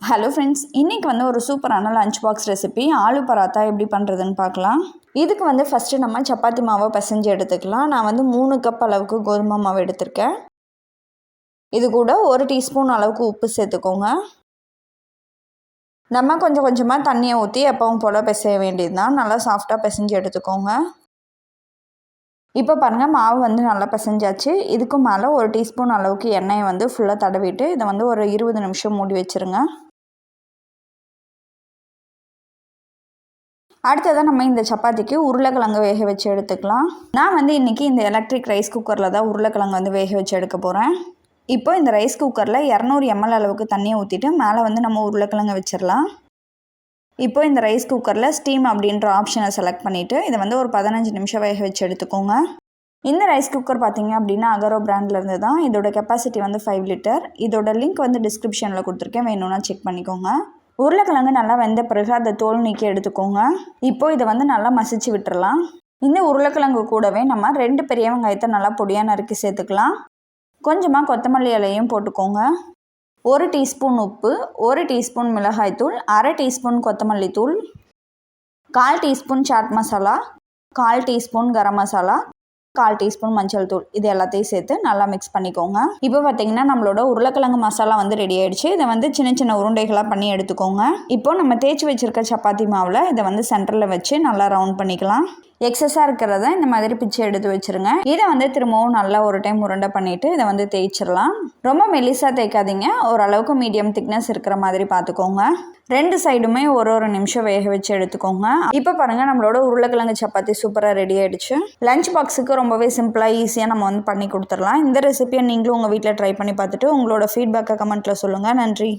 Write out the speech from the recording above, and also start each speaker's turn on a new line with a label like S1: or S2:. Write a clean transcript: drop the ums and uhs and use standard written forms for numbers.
S1: Hello friends, இன்றைக்கி ஒரு சூப்பரான lunch box recipe aloo paratha எப்படி பண்ணுறதுன்னு பார்க்கலாம். இதுக்கு ஃபஸ்ட்டு நம்ம சப்பாத்தி மாவை பிசைஞ்சு எடுத்துக்கலாம். நான் 3 கப் அளவுக்கு கோதுமை மாவு எடுத்திருக்கேன். இது கூட 1 டீஸ்பூன் அளவுக்கு உப்பு சேர்த்துக்கோங்க. நம்ம கொஞ்சம் கொஞ்சமாக தண்ணியை ஊற்றி எப்பவும் போல் பிசைய வேண்டியது தான். நல்லா சாஃப்டாக பிசைஞ்சு எடுத்துக்கோங்க. இப்போ பாருங்கள், மாவு நல்லா பிசைஞ்சாச்சு. இதுக்கு மேலே 1 டீஸ்பூன் அளவுக்கு எண்ணெயை ஃபுல்லாக தடவிட்டு இதை ஒரு 20 நிமிஷம் மூடி வச்சுருங்க. அடுத்ததாக நம்ம இந்த சப்பாத்திக்கு உருளைக்கிழங்கு வேக வச்சு எடுத்துக்கலாம். நான் இன்றைக்கி இந்த எலக்ட்ரிக் ரைஸ் குக்கரில் தான் உருளைக்கிழங்கு வேக வச்சு எடுக்க போகிறேன். இப்போ இந்த ரைஸ் குக்கரில் 200 ml அளவுக்கு தண்ணியை ஊற்றிட்டு மேலே நம்ம உருளைக்கிழங்கு வச்சிடலாம். இப்போ இந்த ரைஸ் குக்கரில் ஸ்டீம் அப்படின்ற ஆப்ஷனை செலக்ட் பண்ணிவிட்டு இதை ஒரு 15 நிமிஷம் வேக வச்சு எடுத்துக்கோங்க. இந்த ரைஸ் குக்கர் பார்த்திங்க அப்படின்னா அகரோ பிராண்ட்லேருந்து தான். இதோட கெப்பாசிட்டி 5 லிட்டர். இதோட லிங்க் டிஸ்கிரிப்ஷனில் கொடுத்துருக்கேன், வேணும்னா செக் பண்ணிக்கோங்க. உருளைக்கிழங்கு நல்லா வெந்த பிறகு அதை தோல் நீக்கி எடுத்துக்கோங்க. இப்போ இதை நல்லா மசிச்சு விட்டுறலாம். இந்த உருளைக்கிழங்கு கூடவே நம்ம 2 பெரிய வெங்காயத்தை நல்லா பொடியாக நறுக்கி சேர்த்துக்கலாம். கொஞ்சமாக கொத்தமல்லி இலையும் போட்டுக்கோங்க. 1 டீஸ்பூன் உப்பு, 1 டீஸ்பூன் மிளகாய்த்தூள், அரை டீஸ்பூன் கொத்தமல்லி தூள், 1/4 teaspoon chat masala, 1/4 teaspoon garam masala, 1/4 teaspoon மஞ்சள் தூள், இது எல்லாத்தையும் சேர்த்து நல்லா மிக்ஸ் பண்ணிக்கோங்க. இப்போ பார்த்தீங்கன்னா நம்மளோட உருளைக்கிழங்கு மசாலா ரெடி ஆயிடுச்சு. இதை சின்ன சின்ன உருண்டைகளாக பண்ணி எடுத்துக்கோங்க. இப்போ நம்ம தேய்ச்சி வச்சிருக்க சப்பாத்தி மாவில் இதை சென்டரில் வச்சு நல்லா ரவுண்ட் பண்ணிக்கலாம். எக்ஸஸாக இருக்கிறத இந்த மாதிரி பிச்சு எடுத்து வச்சுருங்க. இதை திரும்பவும் நல்லா ஒரு டைம் உருண்டை பண்ணிவிட்டு இதை தேய்ச்சிடலாம். ரொம்ப மெலிசாக தேய்க்காதீங்க, ஓரளவுக்கு மீடியம் திக்னஸ் இருக்கிற மாதிரி பார்த்துக்கோங்க. 2 சைடுமே ஒரு நிமிஷம் வேக வச்சு எடுத்துக்கோங்க. இப்போ பாருங்கள், நம்மளோட உருளைக்கிழங்கு சப்பாத்தி சூப்பராக ரெடி ஆகிடுச்சு. லஞ்ச் பாக்ஸுக்கு ரொம்பவே சிம்பிளாக ஈஸியாக நம்ம பண்ணி கொடுத்துடலாம். இந்த ரெசிபியை நீங்களும் உங்கள் வீட்டில் ட்ரை பண்ணி பார்த்துட்டு உங்களோட ஃபீட்பேக்கை கமெண்ட்டில் சொல்லுங்கள். நன்றி.